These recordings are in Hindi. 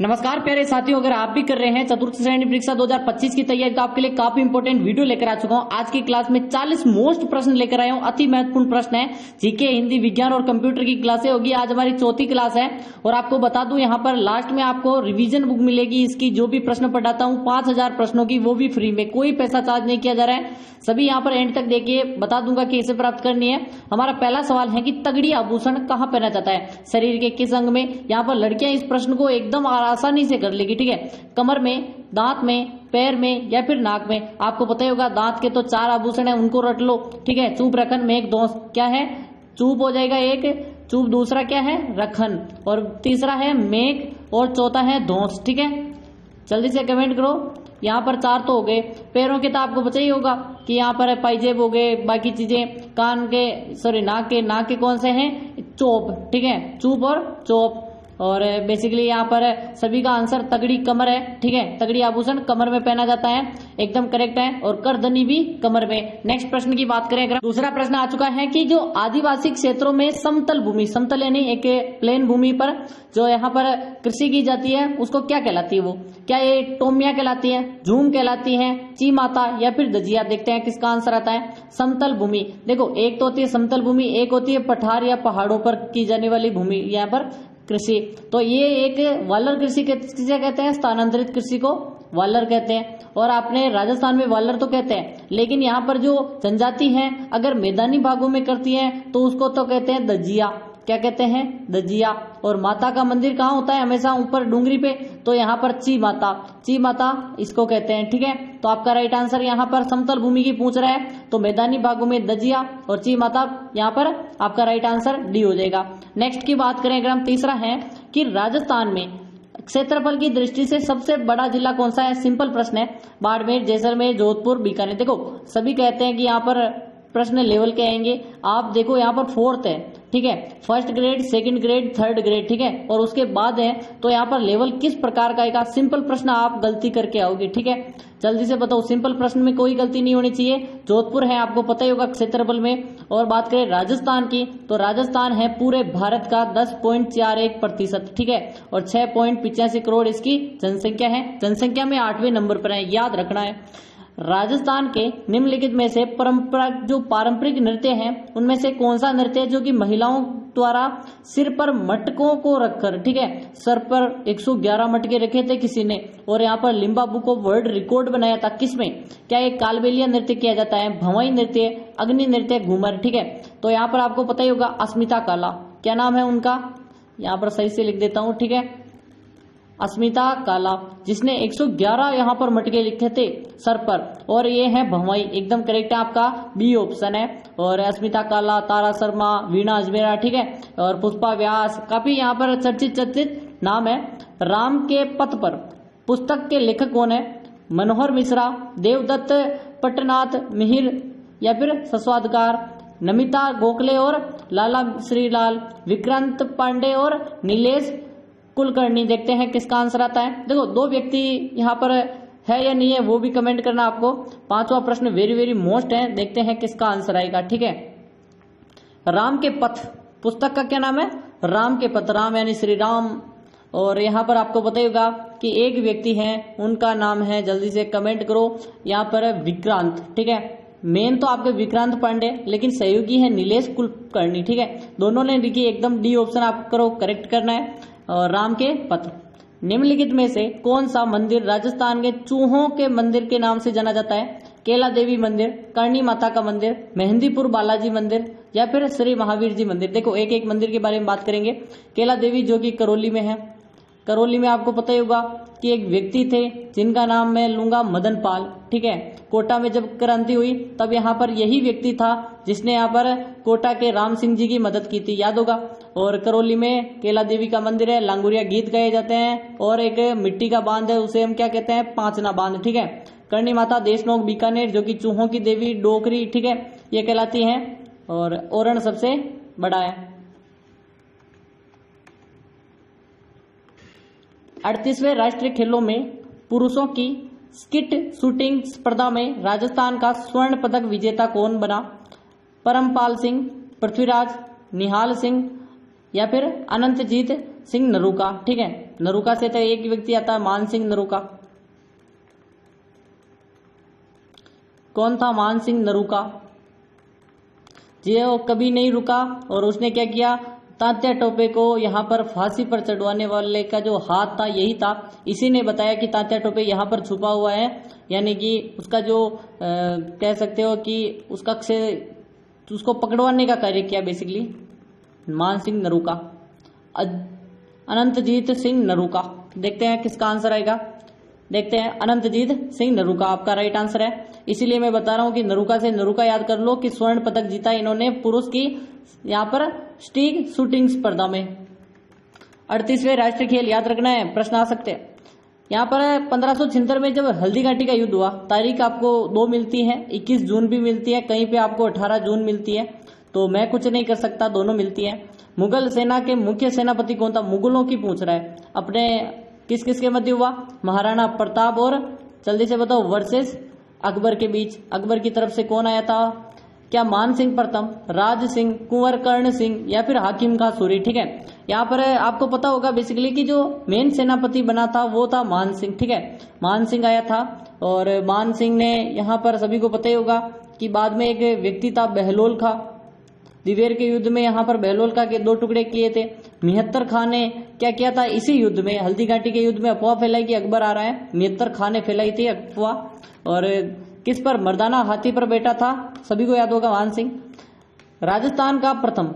नमस्कार प्यारे साथियों, अगर आप भी कर रहे हैं चतुर्थ श्रेणी परीक्षा 2025 की तैयारी तो आपके लिए काफी इंपोर्टेंट वीडियो लेकर आ चुका हूं। आज की क्लास में 40 मोस्ट प्रश्न लेकर आया हूं। अति महत्वपूर्ण प्रश्न है। जीके, हिंदी, विज्ञान और कंप्यूटर की क्लासें होगी। आज हमारी चौथी क्लास है और आपको बता दूं यहाँ पर लास्ट में आपको रिविजन बुक मिलेगी। इसकी जो भी प्रश्न पढ़ाता हूँ 5000 प्रश्नों की, वो भी फ्री में, कोई पैसा चार्ज नहीं किया जा रहा है। सभी यहाँ पर एंड तक देखिए, बता दूंगा कि इसे प्राप्त करनी है। हमारा पहला सवाल है कि तगड़ी आभूषण कहाँ पहना जाता है, शरीर के किस अंग में। यहाँ पर लड़कियां इस प्रश्न को एकदम आसानी से कर लेगी, ठीक है। कमर में, दांत में, पैर में या फिर नाक में। आपको पता ही होगा दांत के तो 4 आभूषण है, उनको रट लो, ठीक है। चूप, रखन, मेघ, दोष। क्या है? चूप हो जाएगा एक, चूप दूसरा क्या है? रखन, और तीसरा है मेघ, और चौथा है धौंस, ठीक है। जल्दी से कमेंट करो। यहाँ पर 4 तो हो गए। पैरों के तो आपको पता ही होगा कि यहाँ पर पाइजेब हो गए, बाकी चीजें कान के, सॉरी नाक के कौन से हैं? चोप, ठीक है, चूप और चोप। और बेसिकली यहाँ पर सभी का आंसर तगड़ी कमर है, ठीक है। तगड़ी आभूषण कमर में पहना जाता है, एकदम करेक्ट है। और करधनी भी कमर में। नेक्स्ट प्रश्न की बात करें अगर, दूसरा प्रश्न आ चुका है कि जो आदिवासी क्षेत्रों में समतल भूमि, समतल यानी एक प्लेन भूमि पर जो यहाँ पर कृषि की जाती है उसको क्या कहलाती है? वो क्या ये टोमिया कहलाती है, झूम कहलाती है, ची माता या फिर दजिया? देखते हैं किसका आंसर आता है। समतल भूमि। देखो, एक तो होती है समतल भूमि, एक होती है पठार या पहाड़ों पर की जाने वाली भूमि, यहाँ पर कृषि। तो ये एक वालर कृषि किसे कहते हैं? स्थानांतरित कृषि को वालर कहते हैं। और आपने राजस्थान में वालर तो कहते हैं, लेकिन यहाँ पर जो जनजाति है अगर मैदानी भागों में करती है तो उसको तो कहते हैं दजिया। क्या कहते हैं? दजिया। और माता का मंदिर कहाँ होता है? हमेशा ऊपर डूंगरी पे, तो यहाँ पर ची माता, ची माता इसको कहते हैं, ठीक है। तो आपका राइट आंसर यहाँ पर समतल भूमि की पूछ रहा है तो मैदानी भागों में दजिया और ची माता, यहाँ पर आपका राइट आंसर डी हो जाएगा। नेक्स्ट की बात करें अगर हम, तीसरा है कि राजस्थान में क्षेत्रफल की दृष्टि से सबसे बड़ा जिला कौन सा है? सिंपल प्रश्न है। बाड़मेर, जैसलमेर, जोधपुर, बीकानेर। देखो, सभी कहते हैं कि यहाँ पर प्रश्न लेवल के आएंगे। आप देखो यहाँ पर 4th है, ठीक है। First grade, second grade, third grade, ठीक है, और उसके बाद है तो यहाँ पर लेवल किस प्रकार का आएगा? सिंपल प्रश्न आप गलती करके आओगे, ठीक है। जल्दी से बताओ, सिंपल प्रश्न में कोई गलती नहीं होनी चाहिए। जोधपुर है, आपको पता ही होगा क्षेत्रफल में। और बात करें राजस्थान की तो राजस्थान है पूरे भारत का 10.41%, ठीक है। और 6.85 करोड़ इसकी जनसंख्या है। जनसंख्या में 8वें नंबर पर है, याद रखना है। राजस्थान के निम्नलिखित में से पारंपरिक नृत्य हैं उनमें से कौन सा नृत्य है जो कि महिलाओं द्वारा सिर पर मटकों को रखकर, ठीक है, सर पर 111 मटके रखे थे किसी ने, और यहाँ पर Limba book of world record बनाया था। किसमें? क्या ये कालबेलिया नृत्य किया जाता है, भंवई नृत्य, अग्नि नृत्य, घूमर, ठीक है। तो यहाँ पर आपको पता ही होगा अस्मिता काला, क्या नाम है उनका? यहाँ पर सही से लिख देता हूं, ठीक है, अस्मिता काला, जिसने 111 यहाँ पर मटके लिखे थे सर पर, और ये है भंवई, एकदम करेक्ट है, आपका बी ऑप्शन है। और अस्मिता काला, तारा शर्मा, वीणा अजमेरा, ठीक है, और पुष्पा व्यास, काफी यहाँ पर चर्चित नाम है। राम के पथ पर पुस्तक के लेखक कौन है? मनोहर मिश्रा, देवदत्त पट्टनाथ, मिहिर या फिर सस्वादकार, नमिता गोखले और लाला श्रीलाल, विक्रांत पांडे और नीलेश कुलकर्णी। देखते हैं किसका आंसर आता है। देखो, 2 व्यक्ति यहाँ पर है या नहीं है वो भी कमेंट करना आपको। 5वां प्रश्न वेरी वेरी मोस्ट है, देखते हैं किसका आंसर आएगा, ठीक है। राम के पथ पुस्तक का क्या नाम है? राम के पथ, राम यानी श्री राम। और यहाँ पर आपको पता ही होगा कि एक व्यक्ति है, उनका नाम है, जल्दी से कमेंट करो, यहाँ पर विक्रांत, ठीक है। मेन तो आपके विक्रांत पांडे, लेकिन सहयोगी है नीलेश कुलकर्णी, ठीक है। दोनों ने लिखी, एकदम डी ऑप्शन आप करो, करेक्ट करना है। और राम के पथ। निम्नलिखित में से कौन सा मंदिर राजस्थान के चूहों के मंदिर के नाम से जाना जाता है? केला देवी मंदिर, करणी माता का मंदिर, मेहंदीपुर बालाजी मंदिर या फिर श्री महावीर जी मंदिर? देखो, एक एक मंदिर के बारे में बात करेंगे। केला देवी जो कि करौली में है, करौली में आपको पता ही होगा कि एक व्यक्ति थे जिनका नाम मैं लूंगा मदन पाल, ठीक है। कोटा में जब क्रांति हुई तब यहाँ पर यही व्यक्ति था जिसने यहाँ पर कोटा के राम सिंह जी की मदद की थी, याद होगा। और करौली में केला देवी का मंदिर है, लांगुरिया गीत गाए जाते हैं, और एक मिट्टी का बांध है, उसे हम क्या कहते हैं? पांचना बांध, ठीक है। करणी माता देशनोक बीकानेर जो कि चूहों की देवी, डोकरी, ठीक है, ये कहलाती है। और ओरण सबसे बड़ा है। 38वें राष्ट्रीय खेलों में पुरुषों की स्किट शूटिंग स्पर्धा में राजस्थान का स्वर्ण पदक विजेता कौन बना? परमपाल सिंह, पृथ्वीराज, निहाल सिंह या फिर अनंतजीत सिंह नरूका, ठीक है। नरूका से तो एक व्यक्ति आता है, मान सिंह नरूका। कौन था मान सिंह नरूका? ये वो कभी नहीं रुका और उसने क्या किया, तात्या टोपे को यहाँ पर फांसी पर चढ़वाने वाले का जो हाथ था यही था। इसी ने बताया कि तात्या टोपे यहाँ पर छुपा हुआ है, यानी कि उसका जो कह सकते हो कि उसको पकड़वाने का कार्य किया बेसिकली मान सिंह नरूका। अनंतजीत सिंह नरूका। देखते हैं किसका आंसर आएगा। देखते हैं, अनंतजीत सिंह नरूका आपका राइट आंसर है। इसीलिए मैं बता रहा हूं कि नरूका से नरूका याद कर लो कि स्वर्ण पदक जीता इन्होंने पुरुष की यहाँ पर स्टिक शूटिंग स्पर्धा में। 38वें राष्ट्रीय खेल याद रखना है, प्रश्न आ सकते हैं। यहाँ पर 1576 में जब हल्दी घाटी का युद्ध हुआ, तारीख आपको 2 मिलती है, 21 जून भी मिलती है, कहीं पे आपको 18 जून मिलती है, तो मैं कुछ नहीं कर सकता, दोनों मिलती है। मुगल सेना के मुख्य सेनापति कौन था? मुगलों की पूछ रहा है। अपने किस किस के मध्य हुआ? महाराणा प्रताप और जल्दी से बताओ वर्सेस अकबर के बीच। अकबर की तरफ से कौन आया था? क्या मान सिंह प्रथम, राज सिंह, कुंवर कर्ण सिंह या फिर हाकिम का सूरी, ठीक है। यहाँ पर आपको पता होगा बेसिकली कि जो मेन सेनापति बना था वो था मान सिंह, ठीक है। मान सिंह आया था और मान सिंह ने यहाँ पर सभी को पता ही होगा कि बाद में एक व्यक्ति था बहलोल खां, दिवेर के युद्ध में यहाँ पर बहलोल खां के 2 टुकड़े किए थे। मिहत्तर खां ने क्या किया था? इसी युद्ध में, हल्दी घाटी के युद्ध में अफवाह फैलाई कि अकबर आ रहा है, मिहत्तर खां ने फैलाई थी अफवाह। और किस पर? मर्दाना हाथी पर बैठा था, सभी को याद होगा मान सिंह। राजस्थान का प्रथम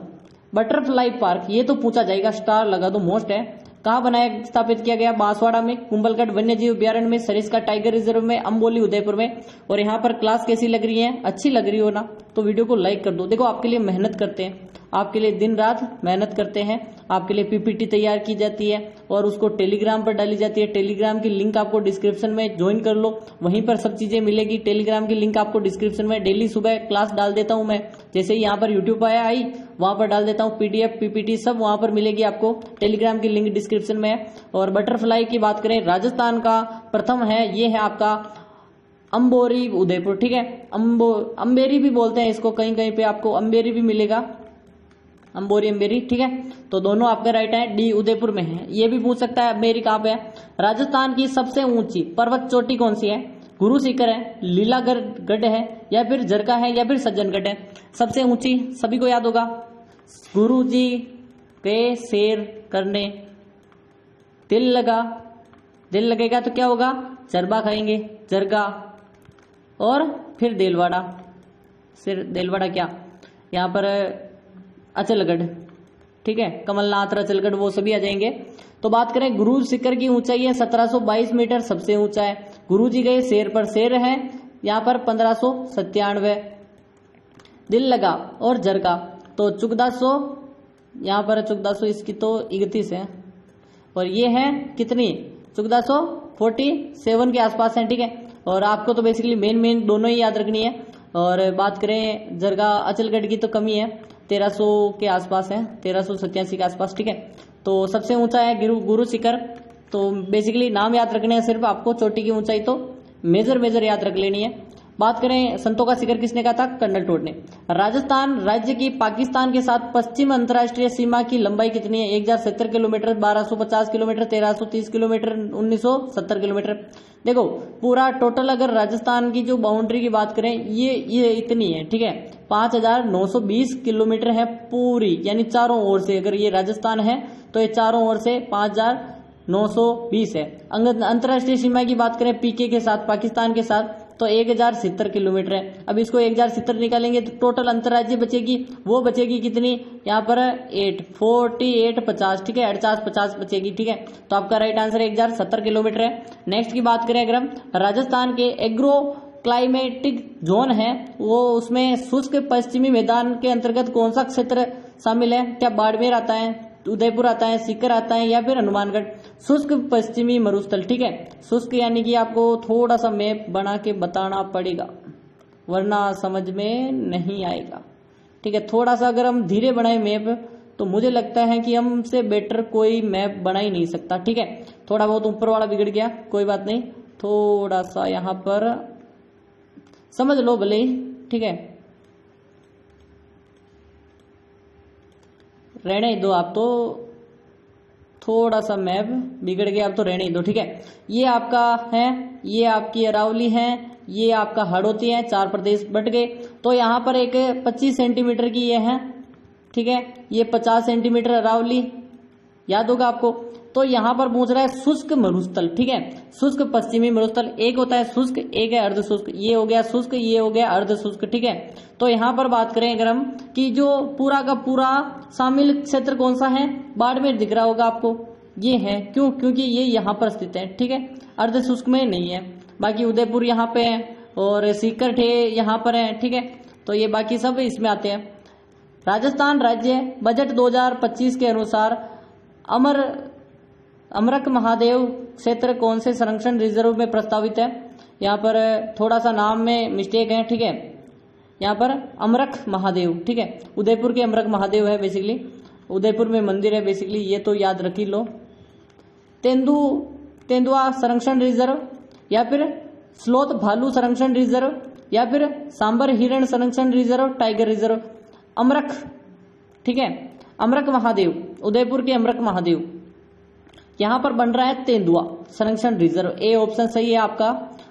बटरफ्लाई पार्क, ये तो पूछा जाएगा, स्टार लगा दो, मोस्ट है। कहाँ बनाया, स्थापित किया गया? बांसवाड़ा में, कुंभलगढ़ वन्यजीव अभ्यारण्य में, सरिस्का टाइगर रिजर्व में, अम्बोली उदयपुर में। और यहाँ पर क्लास कैसी लग रही है? अच्छी लग रही हो ना, तो वीडियो को लाइक कर दो। देखो आपके लिए मेहनत करते हैं, आपके लिए दिन रात मेहनत करते हैं, आपके लिए पीपीटी तैयार की जाती है और उसको टेलीग्राम पर डाली जाती है। टेलीग्राम की लिंक आपको डिस्क्रिप्शन में ज्वाइन कर लो, वहीं पर सब चीजें मिलेगी। टेलीग्राम की लिंक आपको डिस्क्रिप्शन में, डेली सुबह क्लास डाल देता हूं मैं, जैसे ही यहाँ पर यूट्यूब आया आई वहां पर डाल देता हूँ, पीडीएफ पीपीटी सब वहां पर मिलेगी आपको। टेलीग्राम की लिंक डिस्क्रिप्शन में है। और बटरफ्लाई की बात करें, राजस्थान का प्रथम है, ये है आपका अम्बोरी उदयपुर, ठीक है। अम्बेरी भी बोलते हैं इसको, कहीं कहीं पे आपको अम्बेरी भी मिलेगा, अम्बोरी अम्बेरी, ठीक है। तो दोनों आपके राइट है, डी उदयपुर में है। ये भी पूछ सकता है अम्बेरी कहाँ पे है। राजस्थान की सबसे ऊंची पर्वत चोटी कौन सी है? गुरु शिखर है, लीलागढ़ है, या फिर जरका है, या फिर सज्जनगढ़ है। सबसे ऊंची सभी को याद होगा, गुरु जी पे शेर करने दिल लगा, दिल लगेगा तो क्या होगा? जरबा खाएंगे, जरगा। और फिर देलवाड़ा, सिर देलवाड़ा क्या, यहाँ पर अचलगढ़, ठीक है, कमलनाथ अचलगढ़ वो सभी आ जाएंगे। तो बात करें गुरु शिखर की ऊंचाई है 1722 मीटर, सबसे ऊंचा है। गुरु जी गए शेर पर, शेर है यहाँ पर 1597। दिल लगा और जरगा तो 1400, यहाँ पर 1400, इसकी तो 31 है और ये है कितनी? 1447 के आसपास है, ठीक है। और आपको तो बेसिकली मेन दोनों ही याद रखनी है। और बात करें जरगा अचलगढ़ की तो कमी है, 1300 के आसपास है, 1387 के आसपास, ठीक है। तो सबसे ऊंचा है गुरु शिखर। तो बेसिकली नाम याद रखने हैं सिर्फ आपको, चोटी की ऊंचाई तो मेजर याद रख लेनी है। बात करें संतों का शिखर किसने कहा था? कर्नल टोड ने। राजस्थान राज्य की पाकिस्तान के साथ पश्चिम अंतर्राष्ट्रीय सीमा की लंबाई कितनी है? 1070 किलोमीटर, 1250 किलोमीटर, 1330 किलोमीटर, 1970 किलोमीटर। देखो पूरा टोटल अगर राजस्थान की जो बाउंड्री की बात करें, ये इतनी है, ठीक है, 5920 किलोमीटर है पूरी, यानी चारों ओर से अगर ये राजस्थान है तो ये चारों ओर से 5920 है। अंतर्राष्ट्रीय सीमा की बात करें पीके के साथ, पाकिस्तान के साथ, तो 1070 किलोमीटर है। अब इसको 1070 निकालेंगे तो टोटल अंतर्राज्यीय बचेगी, वो बचेगी कितनी? यहाँ पर 84850, ठीक है, 4850 बचेगी, ठीक है। तो आपका राइट आंसर 1070 किलोमीटर है। नेक्स्ट की बात करें अगर हम, राजस्थान के एग्रो क्लाइमेटिक जोन है वो, उसमें शुष्क पश्चिमी मैदान के अंतर्गत कौन सा क्षेत्र शामिल है? क्या बाड़मेर आता है, उदयपुर आता है, सीकर आता है, या फिर हनुमानगढ़? शुष्क पश्चिमी मरुस्थल, ठीक है। शुष्क यानी कि आपको थोड़ा सा मैप बना के बताना पड़ेगा वरना समझ में नहीं आएगा, ठीक है। थोड़ा सा अगर हम धीरे बनाए मैप तो मुझे लगता है कि हमसे बेटर कोई मैप बना ही नहीं सकता, ठीक है। थोड़ा बहुत ऊपर वाला बिगड़ गया, कोई बात नहीं, थोड़ा सा यहाँ पर समझ लो भले ही, ठीक है, रहने दो आप, तो थोड़ा सा मैप बिगड़ गया, अब तो रहने ही दो, ठीक है। ये आपका है, ये आपकी अरावली है, ये आपका हड़ौती है, 4 प्रदेश बट गए। तो यहाँ पर एक 25 सेंटीमीटर की ये है, ठीक है। ये 50 सेंटीमीटर अरावली, याद होगा आपको। तो यहाँ पर पूछ रहा है शुष्क मरुस्थल, ठीक है। शुष्क पश्चिमी मरुस्थल, एक होता है शुष्क, एक है अर्ध शुष्क। ये हो गया शुष्क, ये हो गया अर्ध शुष्क, ठीक है। तो यहाँ पर बात करें अगर हम कि जो पूरा का पूरा शामिल क्षेत्र कौन सा है, बाड़मेर दिख रहा होगा आपको, ये है। क्यों? क्योंकि ये यहाँ पर स्थित है, ठीक है। अर्ध शुष्क में नहीं है। बाकी उदयपुर यहाँ पे है और सीकर ठे यहाँ पर है, ठीक है। तो ये बाकी सब इसमें आते हैं। राजस्थान राज्य बजट 2025 के अनुसार अमरक महादेव क्षेत्र कौन से संरक्षण रिजर्व में प्रस्तावित है? यहाँ पर थोड़ा सा नाम में मिस्टेक है, ठीक है। यहाँ पर अमरक महादेव, ठीक है। उदयपुर के अमरक महादेव है बेसिकली, उदयपुर में मंदिर है बेसिकली, ये तो याद रख ही लो। तेंदुआ संरक्षण रिजर्व, या फिर स्लोथ भालू संरक्षण रिजर्व, या फिर सांबर हिरण संरक्षण रिजर्व, टाइगर रिजर्व। अमरक, ठीक है, अमरक महादेव, उदयपुर के अमरक महादेव। यहां पर बन रहा है तेंदुआ संरक्षण रिजर्व, ए ऑप्शन सही है आपका।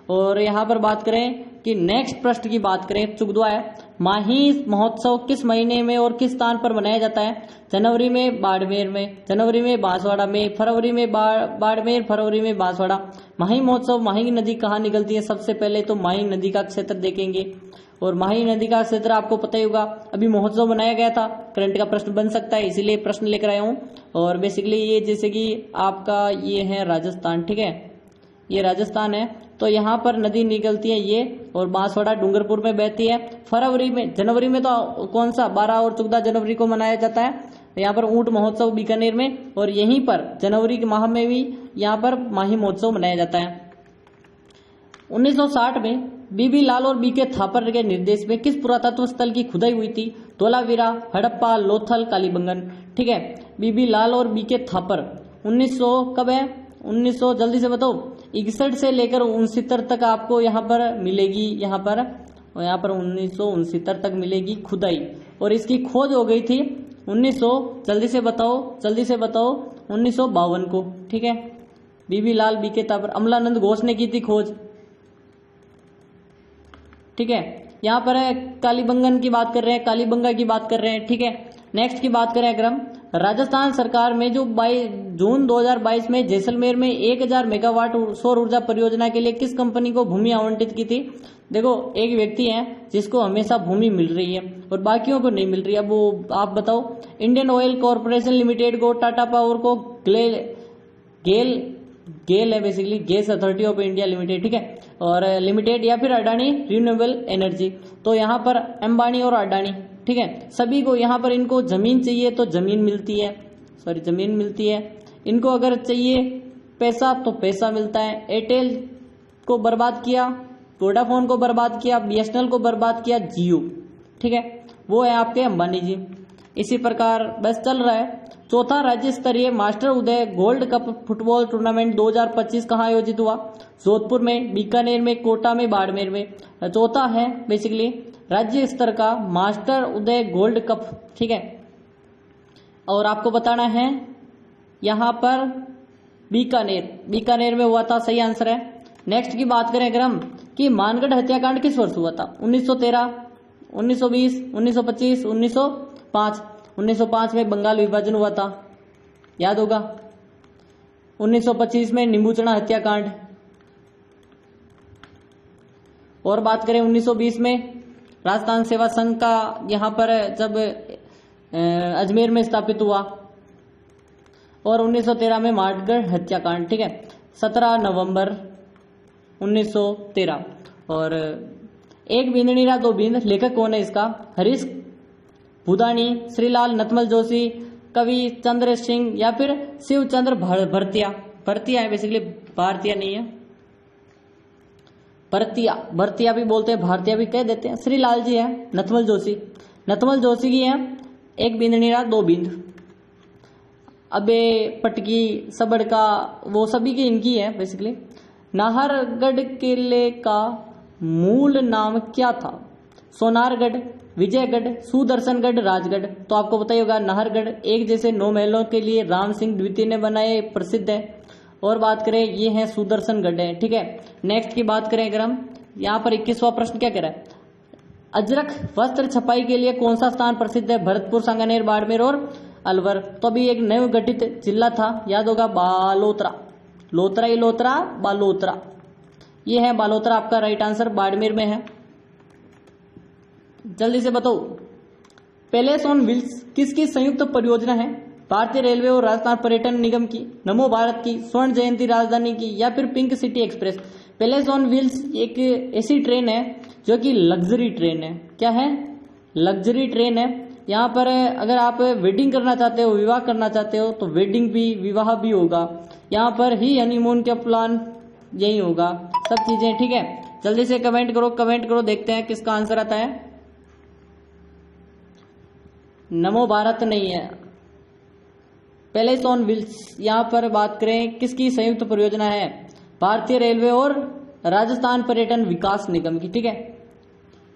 और यहां पर बात करें कि नेक्स्ट प्रश्न की बात करें, चुगदुआ है, माही महोत्सव किस महीने में और किस स्थान पर मनाया जाता है? जनवरी में बाड़मेर में, जनवरी में बांसवाड़ा में, फरवरी में बाड़मेर, फरवरी में बांसवाड़ा। माही महोत्सव, माही नदी कहाँ निकलती है? सबसे पहले तो माही नदी का क्षेत्र देखेंगे, और माही नदी का क्षेत्र आपको पता ही होगा, अभी महोत्सव बनाया गया था, करंट का प्रश्न बन सकता है, इसीलिए प्रश्न लेकर आया हूं। और बेसिकली ये जैसे कि आपका ये है राजस्थान, ठीक है, ये राजस्थान है। तो यहाँ पर नदी निकलती है ये, और बांसवाड़ा डूंगरपुर में बहती है। फरवरी में, जनवरी में तो कौन सा 12 और 14 जनवरी को मनाया जाता है यहाँ पर ऊंट महोत्सव बीकानेर में, और यहीं पर जनवरी के माह में भी यहाँ पर माही महोत्सव मनाया जाता है। 1960 में बीबी लाल और बीके थापर के निर्देश में किस पुरातत्व स्थल की खुदाई हुई थी? धोलावीरा, हड़प्पा, लोथल, कालीबंगन, ठीक है। बीबी लाल और बीके थापर 1900 कब है? 1900 जल्दी से बताओ। 61 से लेकर 69 तक आपको यहाँ पर मिलेगी, यहाँ पर 1969 तक मिलेगी खुदाई, और इसकी खोज हो गई थी 1900, जल्दी से बताओ, जल्दी से बताओ, 1952 को, ठीक है। बीबी लाल बीके थापर, अमलानंद घोष ने की थी खोज, ठीक है। यहाँ पर है कालीबंगन की बात कर रहे हैं, कालीबंगा की बात कर रहे हैं, ठीक है। नेक्स्ट की बात करें अगर हम, राजस्थान सरकार में जो 22 जून 2022 में जैसलमेर में 1000 मेगावाट सौर ऊर्जा परियोजना के लिए किस कंपनी को भूमि आवंटित की थी? देखो, एक व्यक्ति है जिसको हमेशा भूमि मिल रही है और बाकियों को नहीं मिल रही है, अब वो आप बताओ। इंडियन ऑयल कॉर्पोरेशन लिमिटेड को, टाटा पावर को, गेल है basically, gas authority of India limited, ठीक है, और लिमिटेड, या फिर अडानी रिन्यूएबल एनर्जी। तो यहाँ पर अंबानी और अडानी, ठीक है, सभी को यहाँ पर इनको जमीन चाहिए तो जमीन मिलती है, जमीन मिलती है। इनको अगर चाहिए पैसा तो पैसा मिलता है। एयरटेल को बर्बाद किया, वोडाफोन को बर्बाद किया, बीएसएनएल को बर्बाद किया जियो, ठीक है, वो है आपके अंबानी जी। इसी प्रकार बस चल रहा है। चौथा राज्य स्तरीय मास्टर उदय गोल्ड कप फुटबॉल टूर्नामेंट 2025 कहाँ आयोजित हुआ? जोधपुर में, बीकानेर में, कोटा में, बाड़मेर में। चौथा है बेसिकली राज्य स्तर का मास्टर उदय गोल्ड कप, ठीक है, और आपको बताना है यहाँ पर बीकानेर में हुआ था, सही आंसर है। नेक्स्ट की बात करें अगर हम कि मानगढ़ हत्याकांड किस वर्ष हुआ था? 1913, 1920, 1925, 1905। 1905 में बंगाल विभाजन हुआ था, याद होगा। 1925 में नींबूचना हत्याकांड। और बात करें 1920 में राजस्थान सेवा संघ का यहाँ पर जब अजमेर में स्थापित हुआ, और 1913 में मानगढ़ हत्याकांड, ठीक है, 17 नवंबर 1913। और एक बिंदनी रा दो बिंद, लेखक कौन है इसका? हरीश भूदानी, श्रीलाल नथमल जोशी, कवि चंद्र सिंह, या फिर शिवचंद्र भरतिया है बेसिकली, भारतीय नहीं है, भरतिया भी बोलते हैं, भारतीय भी कह देते हैं। श्रीलाल जी है, नथमल जोशी की है एक बिंदनी रा दो बिंद। अबे पटकी सबड़ का वो सभी की इनकी है बेसिकली। नाहरगढ़ किले का मूल नाम क्या था? सोनारगढ़, विजयगढ़, सुदर्शनगढ़, राजगढ़। तो आपको पता ही होगा नाहरगढ़ एक जैसे 9 महलों के लिए राम सिंह द्वितीय ने बनाए, प्रसिद्ध है। और बात करें ये है सुदर्शनगढ़ है, ठीक है। नेक्स्ट की बात करें अगर हम, यहाँ पर 21वां प्रश्न क्या कह रहा है, अजरक वस्त्र छपाई के लिए कौन सा स्थान प्रसिद्ध है, भरतपुर, सांगानेर, बाड़मेर और अलवर। तो अभी एक नव गठित जिला था, याद होगा बालोतरा, लोतरा ही लोतरा, बालोतरा, ये है बालोतरा आपका राइट आंसर, बाड़मेर में है। जल्दी से बताओ, पैलेस ऑन व्हील्स किसकी संयुक्त परियोजना है, भारतीय रेलवे और राजस्थान पर्यटन निगम की, नमो भारत की, स्वर्ण जयंती राजधानी की, या फिर pink city express. Palace on wheels एक ऐसी ट्रेन है जो कि लग्जरी ट्रेन है। क्या है, लग्जरी ट्रेन है। यहाँ पर अगर आप वेडिंग करना चाहते हो, विवाह करना चाहते हो, तो वेडिंग भी विवाह भी होगा, यहाँ पर ही हनीमून का प्लान यही होगा, सब चीजें, ठीक है। जल्दी से कमेंट करो, कमेंट करो, देखते हैं किसका आंसर आता है। नमो भारत नहीं है, पैलेस ऑन व्हील्स यहाँ पर बात करें किसकी संयुक्त परियोजना है, भारतीय रेलवे और राजस्थान पर्यटन विकास निगम की, ठीक है,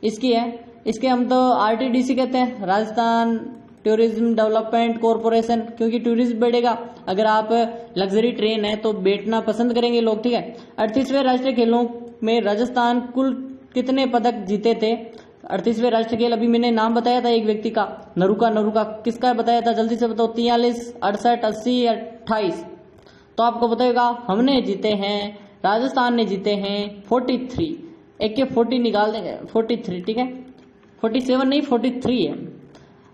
इसकी है। इसके हम तो आरटीडीसी कहते हैं, राजस्थान टूरिज्म डेवलपमेंट कॉरपोरेशन, क्योंकि टूरिज्म बढ़ेगा, अगर आप लग्जरी ट्रेन है तो बैठना पसंद करेंगे लोग, ठीक है। 38वें राष्ट्रीय खेलों में राजस्थान कुल कितने पदक जीते थे, 38वें राष्ट्रीय खेल, अभी मैंने नाम बताया था एक व्यक्ति का, नरूका, किसका बताया था, जल्दी से बताओ, 43, 68, 80, 28। तो आपको बताएगा हमने जीते हैं, राजस्थान ने जीते हैं 43, एक के 40 निकाल देंगे, 43, ठीक है, 47 नहीं 43 है।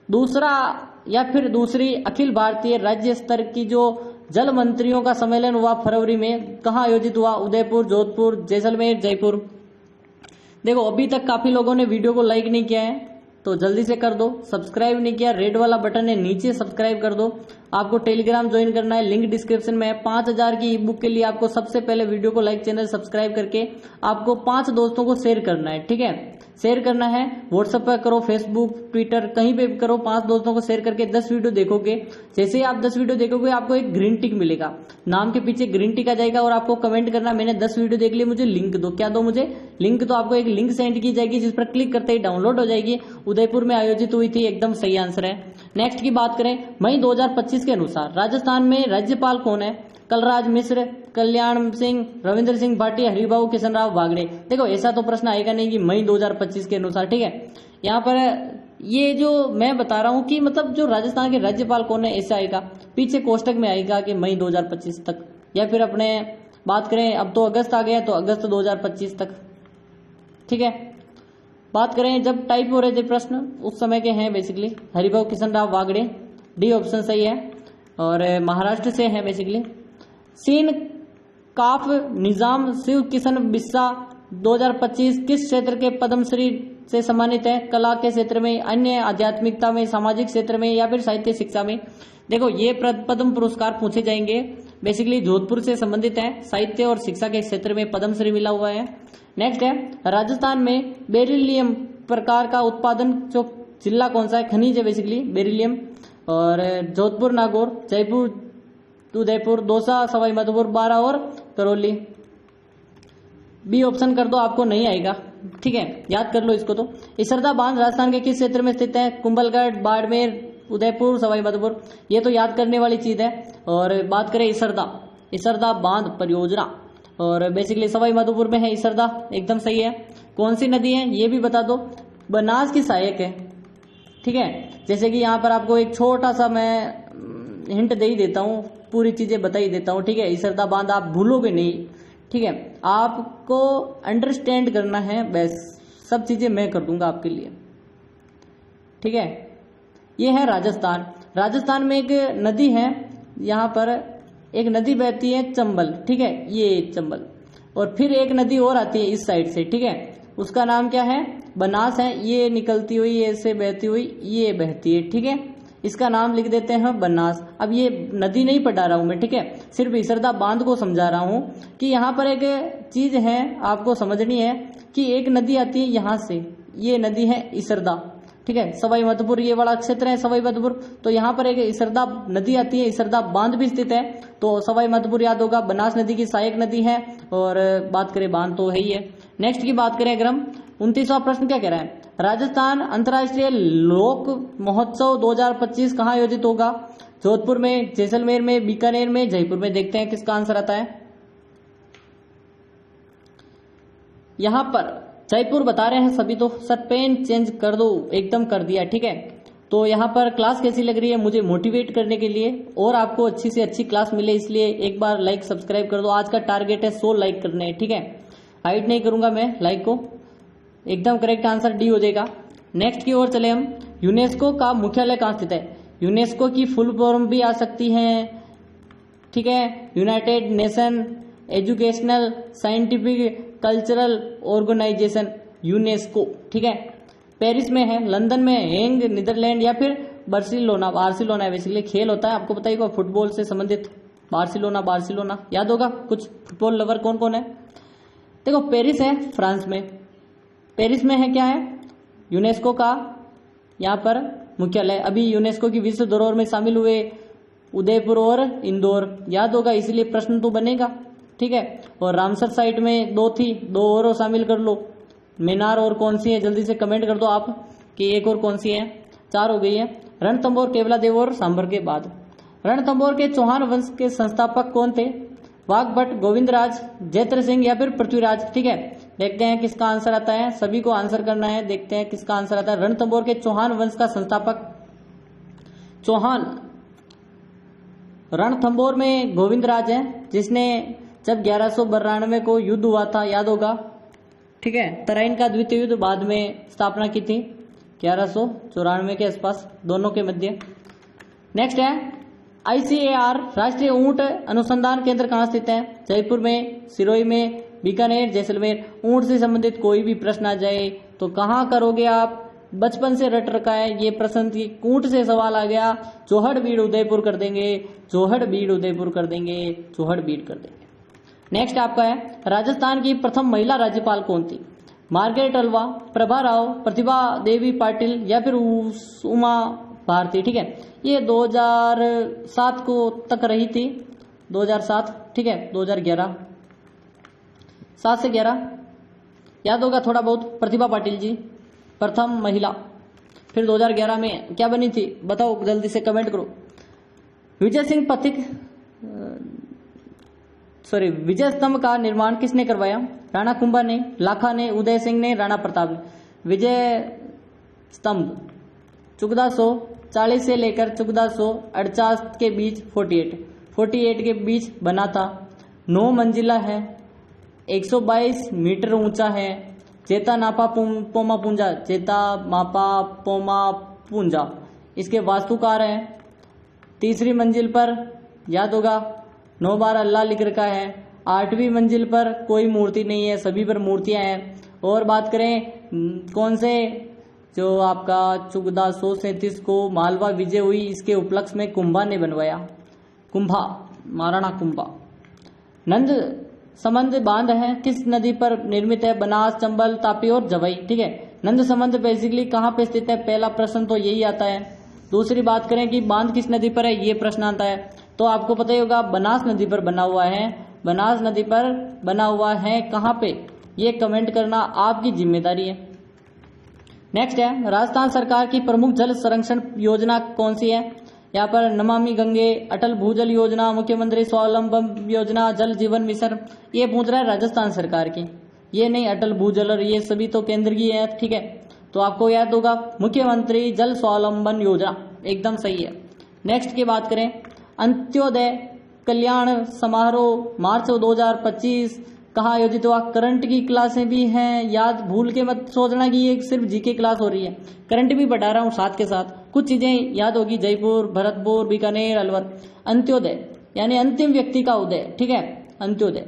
दूसरा या फिर दूसरी अखिल भारतीय राज्य स्तर की जो जल मंत्रियों का सम्मेलन हुआ फरवरी में, कहाँ आयोजित हुआ, उदयपुर, जोधपुर, जैसलमेर, जयपुर। देखो अभी तक काफी लोगों ने वीडियो को लाइक नहीं किया है, तो जल्दी से कर दो। सब्सक्राइब नहीं किया, रेड वाला बटन है नीचे, सब्सक्राइब कर दो। आपको टेलीग्राम ज्वाइन करना है, लिंक डिस्क्रिप्शन में है। 5000 की ई बुक के लिए आपको सबसे पहले वीडियो को लाइक, चैनल सब्सक्राइब करके आपको 5 दोस्तों को शेयर करना है, ठीक है, शेयर करना है। व्हाट्सएप पर करो, फेसबुक, ट्विटर, कहीं पे भी करो। 5 दोस्तों को शेयर करके 10 वीडियो देखोगे, जैसे ही आप 10 वीडियो देखोगे आपको एक ग्रीन टिक मिलेगा, नाम के पीछे ग्रीन टिक आ जाएगा, और आपको कमेंट करना मैंने 10 वीडियो देख लिए, मुझे लिंक दो। क्या दो मुझे, लिंक। तो आपको एक लिंक सेंड की जाएगी, जिस पर क्लिक करते ही डाउनलोड हो जाएगी। उदयपुर में आयोजित हुई थी, एकदम सही आंसर है। नेक्स्ट की बात करें, मई 2025 के अनुसार राजस्थान में राज्यपाल कौन है, कलराज मिश्र, कल्याण सिंह, रविंद्र सिंह भाटी, हरिभाऊ किशनराव बागड़े। देखो ऐसा तो प्रश्न आएगा नहीं कि मई 2025 के अनुसार, ठीक है। यहाँ पर ये जो मैं बता रहा हूं कि मतलब जो राजस्थान के राज्यपाल कौन है, ऐसा आएगा, पीछे कोष्टक में आएगा कि मई 2025 तक, या फिर अपने बात करें, अब तो अगस्त आ गया, तो अगस्त 2025 तक, ठीक है। बात करें जब टाइप हो रहे थे प्रश्न उस समय के हैं basically, Haribhau Kishanrao Bagde, D option सही है, और महाराष्ट्र से हैं बेसिकली। सीन काफ निजाम शिव किशन बिस्सा 2025 किस क्षेत्र के पद्मश्री से सम्मानित है, कला के क्षेत्र में, अन्य आध्यात्मिकता में, सामाजिक क्षेत्र में, या फिर साहित्य शिक्षा में। देखो ये पद्म पुरस्कार पूछे जाएंगे, बेसिकली जोधपुर से संबंधित है, साहित्य और शिक्षा के क्षेत्र में पद्मश्री मिला हुआ है। नेक्स्ट है, राजस्थान में बेरिलियम प्रकार का उत्पादन जो जिला कौन सा है, खनिज है बेसिकली बेरिलियम, और जोधपुर, नागौर, जयपुर, उदयपुर, दौसा, सवाई माधोपुर, बारा और करौली। बी ऑप्शन कर दो, आपको नहीं आएगा, ठीक है, याद कर लो इसको। तो इसरदा बांध राजस्थान के किस क्षेत्र में स्थित है, कुंभलगढ़, बाड़मेर, उदयपुर, सवाई माधोपुर, ये तो याद करने वाली चीज है। और बात करें इसरदा बांध परियोजना, और बेसिकली सवाई माधोपुर में है इसरदा, एकदम सही है। कौन सी नदी है ये भी बता दो, बनास की सहायक है, ठीक है। जैसे कि यहाँ पर आपको एक छोटा सा मैं हिंट दे ही देता हूँ, पूरी चीजें बता ही देता हूँ, ठीक है। इसरदा बांध आप भूलोगे नहीं, ठीक है, आपको अंडरस्टैंड करना है, बस सब चीजें मैं कर दूंगा आपके लिए, ठीक है। ये है राजस्थान में एक नदी है, यहाँ पर एक नदी बहती है चंबल, ठीक है, ये चंबल, और फिर एक नदी और आती है इस साइड से, ठीक है, उसका नाम क्या है, बनास है। ये निकलती हुई, ऐसे बहती हुई, ये बहती है, ठीक है, इसका नाम लिख देते हैं बनास। अब ये नदी नहीं पढ़ा रहा हूं मैं, ठीक है, सिर्फ इसरदा बांध को समझा रहा हूं कि यहाँ पर एक चीज है आपको समझनी है कि एक नदी आती है यहाँ से, ये नदी है इसरदा, ठीक है। सवाई माधोपुर ये वाला क्षेत्र है सवाई माधोपुर, तो यहाँ पर एक इसरदा नदी आती है, इसरदा बांध भी स्थित है, तो सवाई माधोपुर याद होगा, बनास नदी की सहायक नदी है, और बात करें बांध तो है ही है। नेक्स्ट की बात करें अगर हम, 29वां प्रश्न क्या कह रहा है, राजस्थान अंतर्राष्ट्रीय लोक महोत्सव 2025 कहाँ आयोजित होगा? जोधपुर में, जैसलमेर में, बीकानेर में, जयपुर में। देखते हैं किसका आंसर आता है। यहां पर जयपुर बता रहे हैं सभी, तो सर पेन चेंज कर दो, एकदम कर दिया, ठीक है। तो यहाँ पर क्लास कैसी लग रही है, मुझे मोटिवेट करने के लिए और आपको अच्छी से अच्छी क्लास मिले, इसलिए एक बार लाइक सब्सक्राइब कर दो। आज का टारगेट है 100 लाइक करने, ठीक है। हाइड नहीं करूंगा मैं लाइक को, एकदम करेक्ट आंसर डी हो जाएगा। नेक्स्ट की ओर चले हम। यूनेस्को का मुख्यालय कहाँ स्थित है? यूनेस्को की फुल फॉर्म भी आ सकती है, ठीक है, United Nation Educational Scientific Cultural Organization, UNESCO, ठीक है। पेरिस में है, लंदन में, हेंग नीदरलैंड या फिर बार्सिलोना। बार्सिलोना है, बेसिकली खेल होता है, आपको पता ही होगा फुटबॉल से संबंधित। बार्सिलोना याद होगा, कुछ फुटबॉल लवर कौन कौन है। देखो पेरिस है फ्रांस में, पेरिस में है क्या है, यूनेस्को का यहाँ पर मुख्यालय। अभी यूनेस्को की विश्व धरोहर में शामिल हुए उदयपुर और इंदौर, याद होगा, इसलिए प्रश्न तो बनेगा, ठीक है। और रामसर साइट में 2 थी, 2 और शामिल कर लो। मीनार और कौन सी है, जल्दी से कमेंट कर दो आप कि एक और कौन सी है, 4 हो गई है। रणथंभौर, केवलादेव और सांभर के बाद। रणथंभौर के चौहान वंश के संस्थापक कौन थे? वाघभट्ट, गोविंदराज, जयत्र सिंह या फिर पृथ्वीराज, ठीक है। देखते हैं किसका आंसर आता है, सभी को आंसर करना है, देखते हैं किसका आंसर आता है। रणथंभौर के चौहान वंश का संस्थापक चौहान। रणथंभौर में गोविंदराज है, जिसने जब 1192 को युद्ध हुआ था, याद होगा, ठीक है, तराइन का द्वितीय युद्ध बाद में स्थापना की थी 1194 के आसपास, दोनों के मध्य। नेक्स्ट है ICAR राष्ट्रीय ऊंट अनुसंधान केंद्र कहाँ स्थित है? जयपुर में, सिरोही में, बीकानेर, जैसलमेर। ऊंट से संबंधित कोई भी प्रश्न आ जाए तो कहाँ करोगे आप? बचपन से रट रखा है ये प्रश्न की, ऊंट से सवाल आ गया, चौहड़-बीड़ उदयपुर कर देंगे, चौहड़-बीड़ उदयपुर कर देंगे, चौहड़-बीड़ कर देंगे। नेक्स्ट आपका है, राजस्थान की प्रथम महिला राज्यपाल कौन थी? मार्गरेट अल्वा, प्रभा राव, प्रतिभा देवी पाटिल या फिर उमा भारती, ठीक है। ये 2007 को तक रही थी, 2007, ठीक है, 2011, 7 से 11 याद होगा थोड़ा बहुत। प्रतिभा पाटिल जी प्रथम महिला। फिर 2011 में क्या बनी थी बताओ, जल्दी से कमेंट करो। विजय सिंह पथिक, विजय स्तंभ का निर्माण किसने करवाया? राणा कुंभा ने, लाखा ने, उदय सिंह ने, राणा प्रताप ने। विजय स्तंभ 1440 से लेकर 1448 के बीच 48 के बीच बना था। 9 मंजिला है, 122 मीटर ऊंचा है। चेता नापा पोमा पूंजा, चेता मापा पोमा पूंजा इसके वास्तुकार हैं। 3री मंजिल पर याद होगा 9 बार अल्लाह लिख रखा है। 8वीं मंजिल पर कोई मूर्ति नहीं है, सभी पर मूर्तियां हैं। और बात करें कौन से, जो आपका 1437 को मालवा विजय हुई, इसके उपलक्ष्य में कुंभा ने बनवाया, कुंभा, महाराणा कुंभा। नंद समंद बांध है, किस नदी पर निर्मित है? बनास, चंबल, तापी और जवई, ठीक है। नंद समंद बेसिकली कहाँ पे स्थित है? पहला प्रश्न तो यही आता है। दूसरी बात करें कि बांध किस नदी पर है, ये प्रश्न आता है, तो आपको पता ही होगा बनास नदी पर बना हुआ है। बनास नदी पर बना हुआ है, कहाँ पे, ये कमेंट करना आपकी जिम्मेदारी है। नेक्स्ट है, राजस्थान सरकार की प्रमुख जल संरक्षण योजना कौन सी है? यहाँ पर नमामि गंगे, अटल भूजल योजना, मुख्यमंत्री स्वावलंबन योजना, जल जीवन मिशन, ये पूछ रहा है राजस्थान सरकार की, ये नहीं अटल भूजल, और ये सभी तो केंद्र की है, ठीक है। तो आपको याद होगा मुख्यमंत्री जल स्वावलंबन योजना, एकदम सही है। नेक्स्ट की बात करें, अंत्योदय कल्याण समारोह मार्च 2025 कहाँ आयोजित हुआ? करंट की क्लासें भी हैं, याद भूल के मत सोचना कि ये सिर्फ जीके क्लास हो रही है, करंट भी पढ़ा रहा हूँ साथ के साथ, कुछ चीजें याद होगी। जयपुर, भरतपुर, बीकानेर, अलवर। अंत्योदय यानी अंतिम व्यक्ति का उदय, ठीक है, अंत्योदय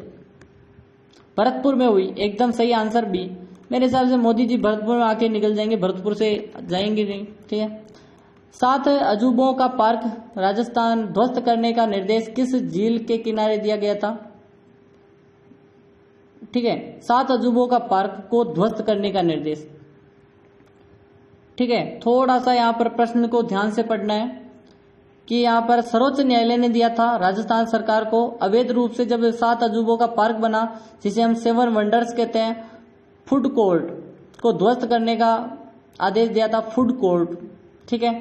भरतपुर में हुई, एकदम सही आंसर बी। मेरे हिसाब से मोदी जी भरतपुर में आके निकल जाएंगे, भरतपुर से जाएंगे नहीं, ठीक है। 7 अजूबों का पार्क राजस्थान ध्वस्त करने का निर्देश किस झील के किनारे दिया गया था? ठीक है, 7 अजूबों का पार्क को ध्वस्त करने का निर्देश, ठीक है। थोड़ा सा यहाँ पर प्रश्न को ध्यान से पढ़ना है कि यहाँ पर सर्वोच्च न्यायालय ने दिया था राजस्थान सरकार को अवैध रूप से जब 7 अजूबों का पार्क बना, जिसे हम 7 वंडर्स कहते हैं, फूड कोर्ट, को ध्वस्त करने का आदेश दिया था? Food court. ठीक है।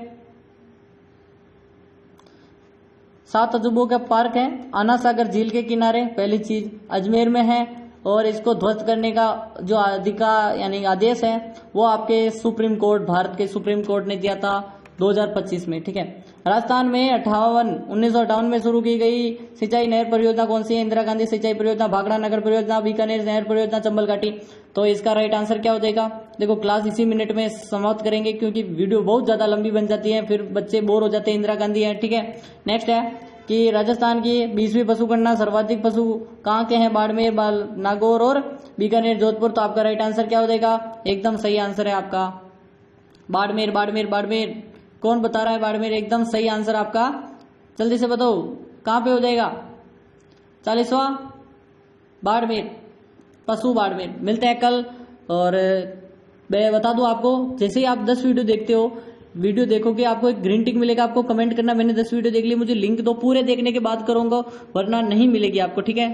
7 अजूबों का पार्क है आना सागर झील के किनारे, पहली चीज अजमेर में है, और इसको ध्वस्त करने का जो अधिकार यानी आदेश है वो आपके सुप्रीम कोर्ट, भारत के सुप्रीम कोर्ट ने दिया था 2025 में। ठीक है। राजस्थान में 1958 में शुरू की गई सिंचाई नहर परियोजना कौन सी है? इंदिरा गांधी सिंचाई परियोजना, भाखड़ा नगर परियोजना, बीकानेर नहर परियोजना, चंबल घाटी। तो इसका राइट आंसर क्या हो जाएगा? देखो क्लास इसी मिनट में समाप्त करेंगे क्योंकि वीडियो बहुत ज्यादा लंबी बन जाती है, फिर बच्चे बोर हो जाते हैं। इंदिरा गांधी है। ठीक है। नेक्स्ट है कि राजस्थान की 20वीं पशुगणना सर्वाधिक पशु कहाँ के हैं? बाड़मेर, नागौर और बीकानेर, जोधपुर। तो आपका राइट आंसर क्या हो जाएगा? एकदम सही आंसर है आपका बाड़मेर। बाड़मेर बाड़मेर कौन बता रहा है? बाड़मेर एकदम सही आंसर आपका। जल्दी से बताओ कहाँ पे हो जाएगा? 40वां बाड़मेर, पशु बाड़मेर। मिलते हैं कल। और मैं बता दूं आपको, जैसे ही आप 10 वीडियो देखते हो, वीडियो देखोगे आपको एक ग्रीन टिक मिलेगा। आपको कमेंट करना मैंने 10 वीडियो देख ली, मुझे लिंक दो। पूरे देखने के बाद करूंगा वरना नहीं मिलेगी आपको। ठीक है।